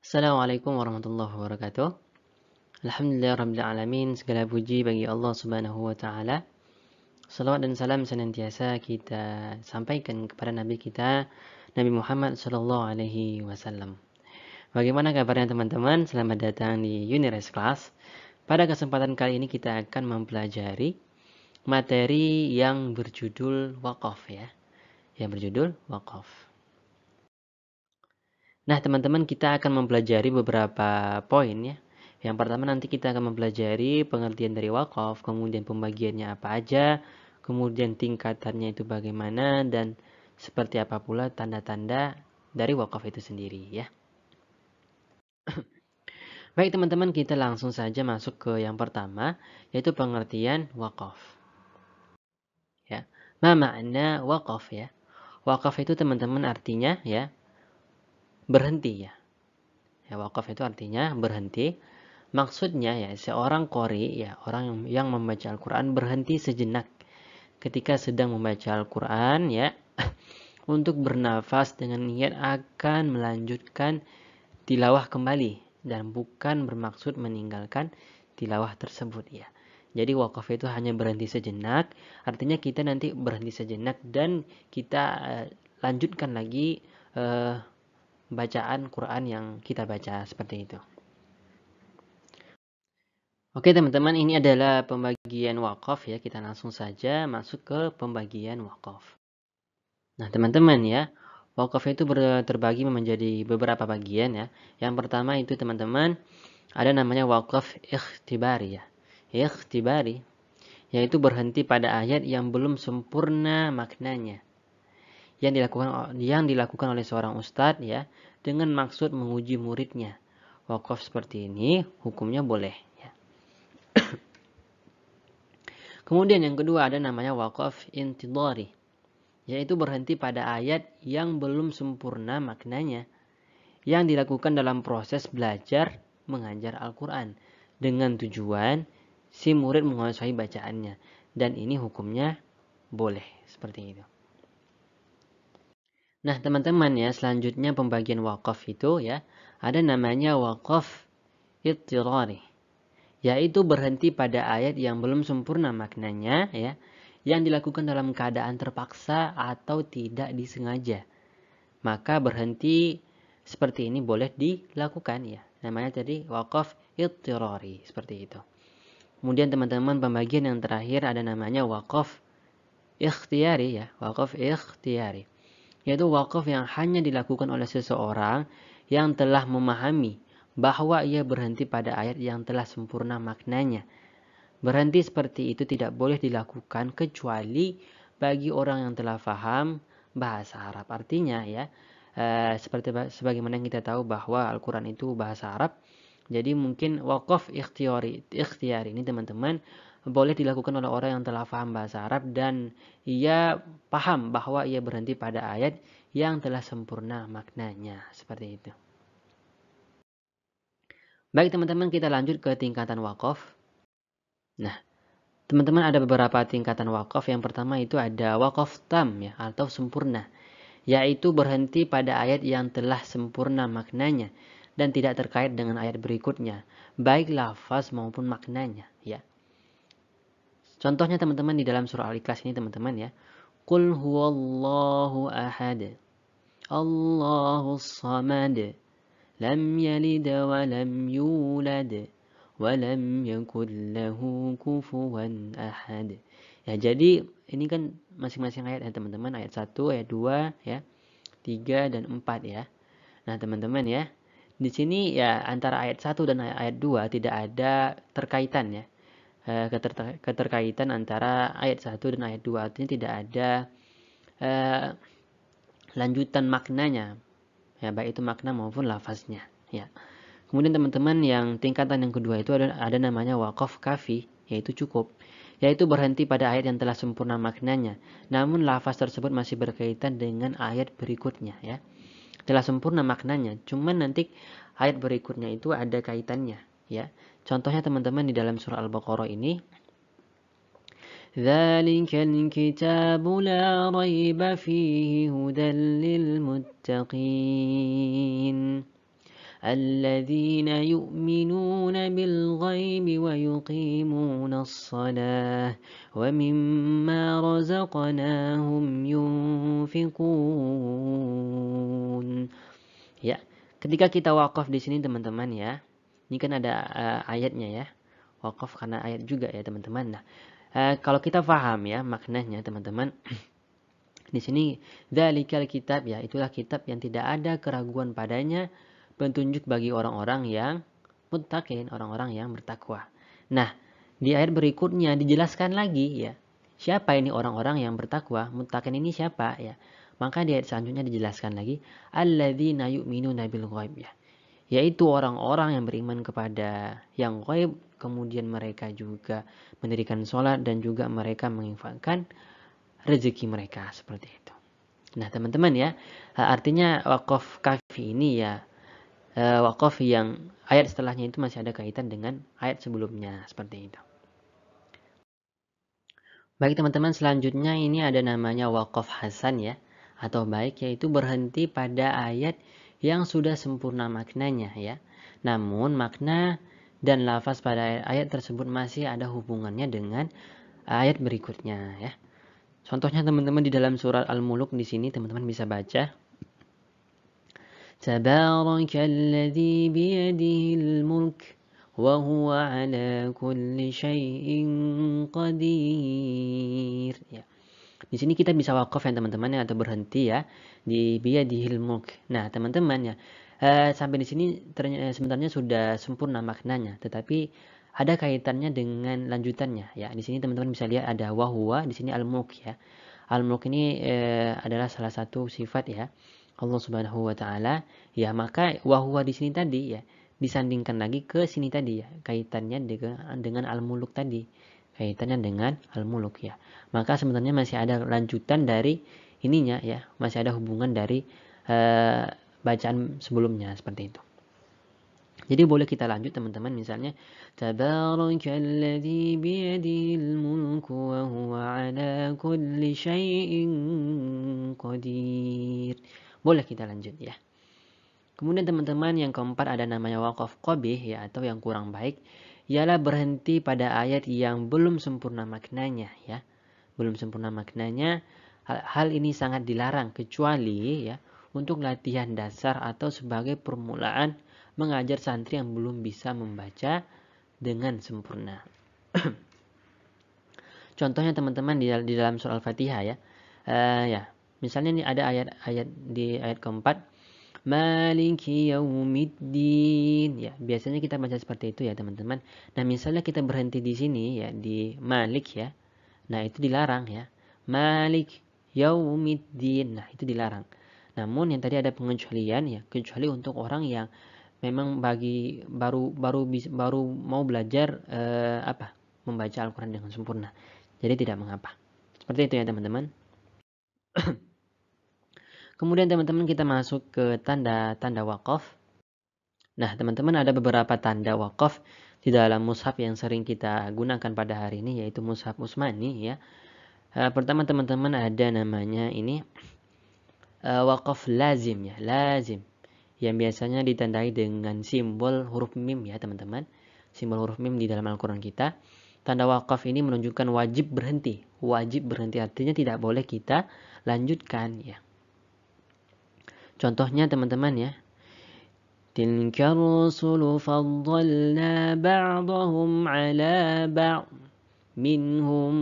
Assalamualaikum warahmatullahi wabarakatuh. Alhamdulillahirrabbilalamin. Segala puji bagi Allah subhanahu wa ta'ala. Salawat dan salam senantiasa kita sampaikan kepada Nabi kita, Nabi Muhammad sallallahu alaihi wasallam. Bagaimana kabarnya teman-teman? Selamat datang di Unires Class. Pada kesempatan kali ini kita akan mempelajari materi yang berjudul wakaf ya. Yang berjudul wakaf. Nah, teman-teman, kita akan mempelajari beberapa poin ya. Yang pertama nanti kita akan mempelajari pengertian dari wakaf, kemudian pembagiannya apa aja, kemudian tingkatannya itu bagaimana, dan seperti apa pula tanda-tanda dari wakaf itu sendiri ya. Baik teman-teman, kita langsung saja masuk ke yang pertama, yaitu pengertian wakaf. Ya, ma makna wakaf ya. Wakaf itu teman-teman artinya ya berhenti ya. Ya, wakaf itu artinya berhenti. Maksudnya ya seorang qori ya orang yang membaca Al-Qur'an berhenti sejenak ketika sedang membaca Al-Qur'an ya untuk bernafas dengan niat akan melanjutkan tilawah kembali dan bukan bermaksud meninggalkan tilawah tersebut ya. Jadi wakaf itu hanya berhenti sejenak, artinya kita nanti berhenti sejenak dan kita lanjutkan lagi bacaan Quran yang kita baca seperti itu. Oke teman-teman, ini adalah pembagian wakaf ya. Kita langsung saja masuk ke pembagian wakaf. Nah teman-teman ya, wakaf itu terbagi menjadi beberapa bagian ya. Yang pertama itu teman-teman, ada namanya wakaf ikhtibari ya. Ikhtibari, yaitu berhenti pada ayat yang belum sempurna maknanya. Yang dilakukan oleh seorang ustadz ya, dengan maksud menguji muridnya. Wakaf seperti ini hukumnya boleh. Kemudian yang kedua ada namanya wakaf intidhari, yaitu berhenti pada ayat yang belum sempurna maknanya, yang dilakukan dalam proses belajar mengajar Al-Quran, dengan tujuan si murid menguasai bacaannya. Dan ini hukumnya boleh, seperti itu. Nah teman-teman ya, selanjutnya pembagian wakaf itu ya, ada namanya wakaf ittirari, yaitu berhenti pada ayat yang belum sempurna maknanya ya, yang dilakukan dalam keadaan terpaksa atau tidak disengaja. Maka berhenti seperti ini boleh dilakukan ya. Namanya tadi wakaf ittirari, seperti itu. Kemudian teman-teman pembagian yang terakhir ada namanya wakaf ikhtiyari ya, wakaf ikhtiyari. Yaitu wakaf yang hanya dilakukan oleh seseorang yang telah memahami bahwa ia berhenti pada ayat yang telah sempurna maknanya. Berhenti seperti itu tidak boleh dilakukan kecuali bagi orang yang telah faham bahasa Arab. Artinya ya, seperti sebagaimana yang kita tahu bahwa Al-Quran itu bahasa Arab. Jadi mungkin wakaf ikhtiyari ini teman-teman boleh dilakukan oleh orang yang telah faham bahasa Arab dan ia paham bahwa ia berhenti pada ayat yang telah sempurna maknanya. Seperti itu. Baik teman-teman, kita lanjut ke tingkatan wakaf. Nah, teman-teman ada beberapa tingkatan wakaf. Yang pertama itu ada wakaf tam ya, atau sempurna, yaitu berhenti pada ayat yang telah sempurna maknanya dan tidak terkait dengan ayat berikutnya, baik lafaz maupun maknanya ya. Contohnya teman-teman di dalam surah Al-Ikhlas ini teman-teman ya. Qul huwallahu ahad, Allahus samad, lam yalid wa lam yulad walam yakul lahu kufuwan ahad. Ya, jadi ini kan masing-masing ayat ya teman-teman, ayat 1, ayat 2 ya, 3 dan 4 ya. Nah, teman-teman ya, di sini ya antara ayat 1 dan ayat 2 tidak ada terkaitan ya. Keterkaitan antara ayat 1 dan ayat 2, artinya tidak ada lanjutan maknanya. Ya, baik itu makna maupun lafaznya ya. Kemudian teman-teman yang tingkatan yang kedua itu ada namanya wakaf kafi, yaitu cukup. Yaitu berhenti pada ayat yang telah sempurna maknanya, namun lafaz tersebut masih berkaitan dengan ayat berikutnya ya. Telah sempurna maknanya, cuman nanti ayat berikutnya itu ada kaitannya ya. Contohnya teman-teman di dalam surah Al-Baqarah ini, Dzalikal kitabu la raiba fihi hudal lil muttaqin. alladzina yu'minuna bil ghaibi wa yuqimunas shalah wa mimma razaqnahum yunfiqun. Ya, ketika kita wakaf di sini teman-teman ya, ini kan ada ayatnya ya, wakaf karena ayat juga ya teman-teman. Nah, kalau kita paham ya maknanya teman-teman, di sini dzalikal kitab ya, itulah kitab yang tidak ada keraguan padanya, petunjuk bagi orang-orang yang muttaqin, orang-orang yang bertakwa. Nah, di ayat berikutnya dijelaskan lagi ya, siapa ini orang-orang yang bertakwa, muttaqin ini siapa ya. Maka di ayat selanjutnya dijelaskan lagi, alladzina yu'minuna bil ghaib ya, yaitu orang-orang yang beriman kepada yang ghaib, kemudian mereka juga mendirikan sholat dan juga mereka menginfakkan rezeki mereka, seperti itu. Nah teman-teman ya, artinya wakaf kafi ini ya, wakaf yang ayat setelahnya itu masih ada kaitan dengan ayat sebelumnya, seperti itu. Baik teman-teman, selanjutnya ini ada namanya wakaf hasan ya, atau baik, yaitu berhenti pada ayat yang sudah sempurna maknanya ya. Namun makna dan lafaz pada ayat tersebut masih ada hubungannya dengan ayat berikutnya ya. Contohnya teman-teman di dalam surat Al-Mulk di sini teman-teman bisa baca. Tabarakalladzi biyadihil mulk wa huwa ala kulli syai'in qadir. Ya. Di sini kita bisa wakaf ya teman-teman ya, atau berhenti ya di biyadihil mulk. Nah, teman-teman ya, sampai di sini sebenarnya sudah sempurna maknanya, tetapi ada kaitannya dengan lanjutannya ya. Di sini teman-teman bisa lihat ada wahwa, di sini al-mulk ya. Al-mulk ini adalah salah satu sifat ya Allah Subhanahu wa taala ya, maka wahwa di sini tadi ya disandingkan lagi ke sini tadi ya, kaitannya dengan al-muluk tadi. Kaitannya dengan al-muluk ya. Maka sebenarnya masih ada lanjutan dari ininya ya, masih ada hubungan dari bacaan sebelumnya, seperti itu. Jadi boleh kita lanjut teman-teman, misalnya Tabarakalladzi biyadihil mulku wa huwa ala kulli syai'in qadir. Boleh kita lanjut ya. Kemudian teman-teman yang keempat ada namanya wakaf qabih ya, atau yang kurang baik, ialah berhenti pada ayat yang belum sempurna maknanya ya. Belum sempurna maknanya, hal ini sangat dilarang kecuali ya untuk latihan dasar atau sebagai permulaan mengajar santri yang belum bisa membaca dengan sempurna. Contohnya teman-teman di dalam surah Al-Fatihah ya. Ya, misalnya ini ada ayat-ayat di ayat keempat, Maliki yaumiddin. Ya, biasanya kita baca seperti itu ya, teman-teman. Nah, misalnya kita berhenti di sini ya di Malik ya. Nah, itu dilarang ya. Malik yaumiddin. Nah, itu dilarang. Namun yang tadi ada pengecualian ya, kecuali untuk orang yang memang baru mau belajar membaca Al-Quran dengan sempurna. Jadi tidak mengapa. Seperti itu ya teman-teman. Kemudian teman-teman kita masuk ke tanda-tanda wakaf. Nah teman-teman, ada beberapa tanda wakaf di dalam mushaf yang sering kita gunakan pada hari ini, yaitu mushaf Utsmani ya. Pertama teman-teman ada namanya ini wakaf lazim ya, lazim, yang biasanya ditandai dengan simbol huruf mim ya teman-teman. Simbol huruf mim di dalam Al-Quran kita. Tanda wakaf ini menunjukkan wajib berhenti. Wajib berhenti artinya tidak boleh kita lanjutkan ya. Contohnya teman-teman ya. Tilka rusulu faddalna ba'dahum ala ba'd. Minhum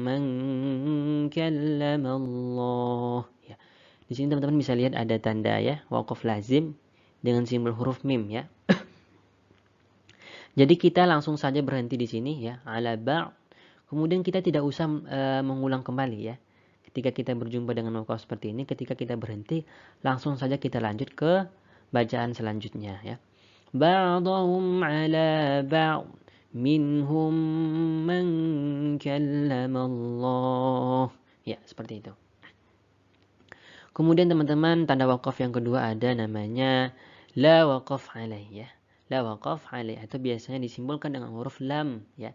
man kallama Allah. Ya. Di sini teman-teman bisa lihat ada tanda ya, wakaf lazim dengan simbol huruf mim ya. Jadi kita langsung saja berhenti di sini ya, ala ba'. Kemudian kita tidak usah mengulang kembali ya. Ketika kita berjumpa dengan wakaf seperti ini, ketika kita berhenti, langsung saja kita lanjut ke bacaan selanjutnya ya. Ba'dahum ala ba'd. Minhum man kallama Allah. Ya, seperti itu. Kemudian teman-teman, tanda wakaf yang kedua ada namanya la waqaf alaih ya. La waqaf alaih, atau biasanya disimbolkan dengan huruf lam ya.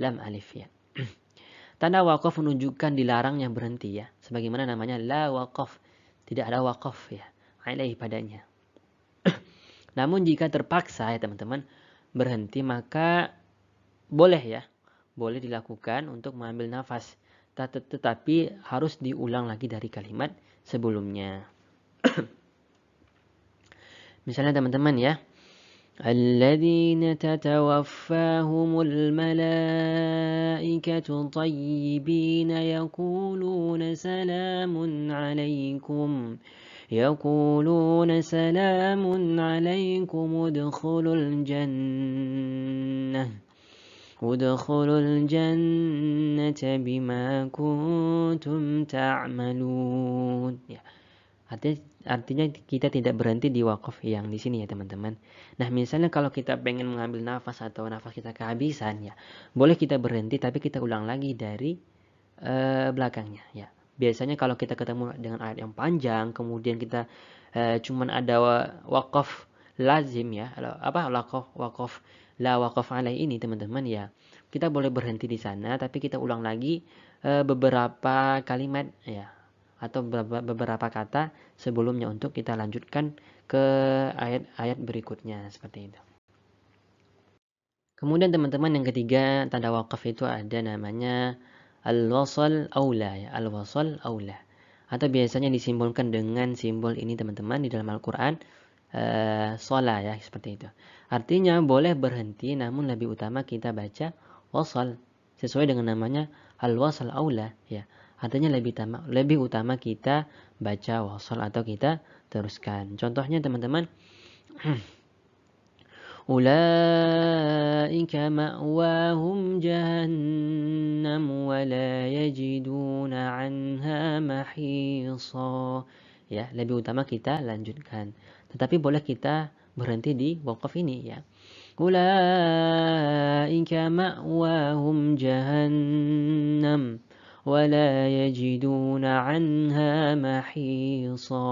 Lam alif ya. Tanda wakaf menunjukkan dilarangnya berhenti ya. Sebagaimana namanya la waqaf, tidak ada wakaf ya alaih padanya. Namun jika terpaksa ya teman-teman berhenti, maka boleh ya, boleh dilakukan untuk mengambil nafas. Tetapi harus diulang lagi dari kalimat sebelumnya. Misalnya teman-teman ya, الذين تتوفاهم الملائكة طيبين يقولون سلام عليكم ادخلوا الجنة بما كنتم تعملون. Ya. Artinya kita tidak berhenti di wakaf yang di sini ya teman-teman. Nah misalnya kalau kita pengen mengambil nafas atau nafas kita kehabisan ya, boleh kita berhenti tapi kita ulang lagi dari belakangnya ya. Biasanya kalau kita ketemu dengan ayat yang panjang, kemudian kita cuman ada wakaf lazim ya, wakaf la wakaf alaih ini teman-teman ya, kita boleh berhenti di sana tapi kita ulang lagi beberapa kalimat ya, atau beberapa kata sebelumnya untuk kita lanjutkan ke ayat-ayat berikutnya seperti itu. Kemudian teman-teman yang ketiga tanda wakaf itu ada namanya al-wasal aula ya, al-wasal aula. Atau biasanya disimbolkan dengan simbol ini teman-teman di dalam Al-Qur'an sholah ya, seperti itu. Artinya boleh berhenti namun lebih utama kita baca wasal sesuai dengan namanya al-wasal aula ya. Artinya lebih utama kita baca wasal atau kita teruskan. Contohnya teman-teman, ulaika ma'wahum jahannam wa la yajiduna 'anha mahisa. Ya, lebih utama kita lanjutkan. Tetapi boleh kita berhenti di wakaf ini ya. Ulaika ma'wahum jahannam wala yajiduna 'anha mahisa.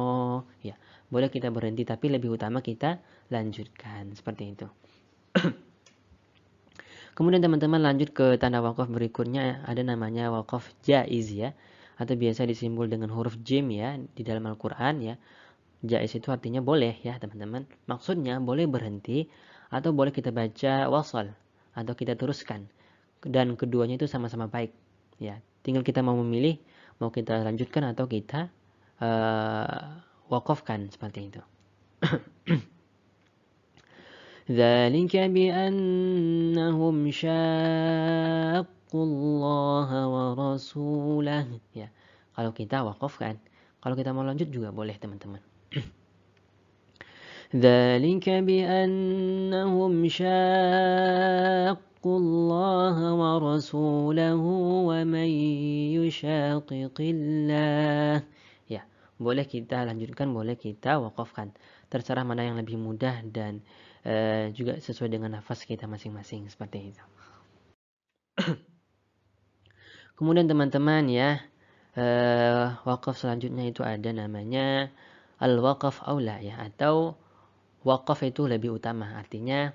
Ya, boleh kita berhenti tapi lebih utama kita lanjutkan seperti itu. Kemudian teman-teman lanjut ke tanda wakaf berikutnya, ada namanya wakaf jaiz ya, atau biasa disimbol dengan huruf jim ya di dalam Al-Qur'an ya. Jaiz itu artinya boleh ya teman-teman. Maksudnya boleh berhenti atau boleh kita baca wasal atau kita teruskan. Dan keduanya itu sama-sama baik ya. Tinggal kita mau memilih mau kita lanjutkan atau kita wakafkan seperti itu. ذلك بأنهم شاقوا الله ورسوله ya. Kalau kita wakafkan, kalau kita mau lanjut juga boleh teman-teman. ذلك بأنهم شاقوا الله ورسوله ومن يشاقق الله. Ya, boleh kita lanjutkan, boleh kita wakafkan. Terserah mana yang lebih mudah dan juga sesuai dengan nafas kita masing-masing seperti itu. Kemudian teman-teman ya, wakaf selanjutnya itu ada namanya al-wakaf aula ya, atau wakaf itu lebih utama. Artinya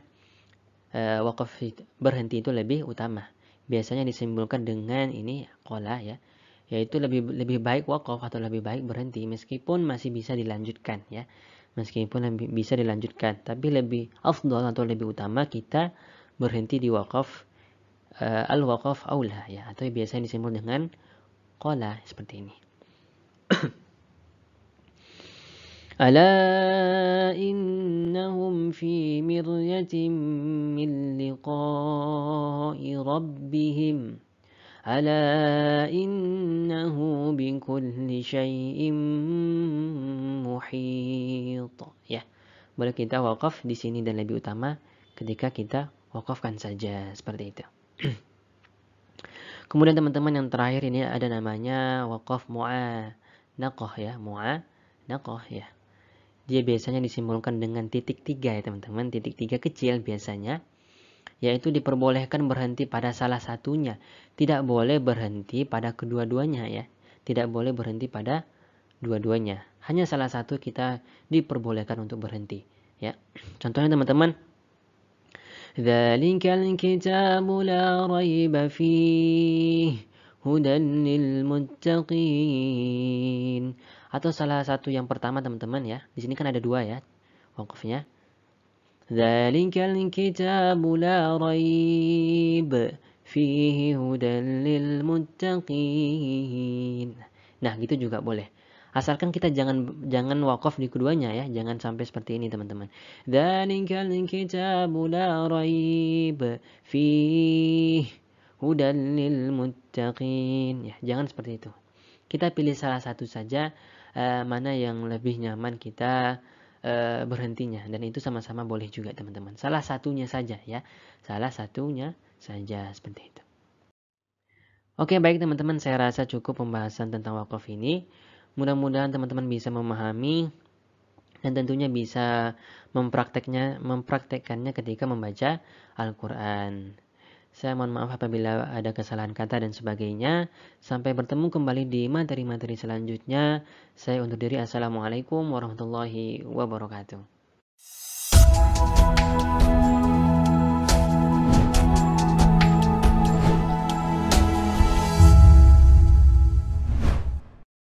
wakaf berhenti itu lebih utama. Biasanya disimbolkan dengan ini qala ya, yaitu lebih baik wakaf atau lebih baik berhenti meskipun masih bisa dilanjutkan ya. Meskipun bisa dilanjutkan, tapi lebih afdal atau lebih utama kita berhenti di wakaf al-wakaf aula ya, atau biasanya disebut dengan qala seperti ini. Ala innahum fi miryatin min liqa'i rabbihim ala innahu bikulli syai'in muhit. Ya, boleh kita wakaf di sini dan lebih utama ketika kita wakafkan saja seperti itu. Kemudian teman-teman yang terakhir ini ada namanya wakaf mu'anaqah ya, mu'anaqah ya. Dia biasanya disimbolkan dengan titik 3 ya teman-teman, titik 3 kecil biasanya. Yaitu diperbolehkan berhenti pada salah satunya. Tidak boleh berhenti pada kedua-duanya ya. Tidak boleh berhenti pada dua-duanya. Hanya salah satu kita diperbolehkan untuk berhenti ya. Contohnya teman-teman, Dzalikal kitabu la raiba fihi hudan lil muttaqin. Atau salah satu yang pertama teman-teman ya. Di sini kan ada dua ya wakafnya. Dzalikal kitabu la raib fihi hudan lil muttaqin. Nah, gitu juga boleh. Asalkan kita jangan wakaf di keduanya ya, jangan sampai seperti ini teman-teman. Dzalikal kitabu la raib fihi hudan lil muttaqin. Ya, jangan seperti itu. Kita pilih salah satu saja mana yang lebih nyaman kita berhentinya, dan itu sama-sama boleh juga teman-teman. Salah satunya saja ya. Salah satunya saja seperti itu. Oke, baik teman-teman, saya rasa cukup pembahasan tentang wakaf ini. Mudah-mudahan teman-teman bisa memahami dan tentunya bisa mempraktekkannya ketika membaca Al-Qur'an. Saya mohon maaf apabila ada kesalahan kata dan sebagainya. Sampai bertemu kembali di materi-materi selanjutnya. Saya undur diri. Assalamualaikum warahmatullahi wabarakatuh.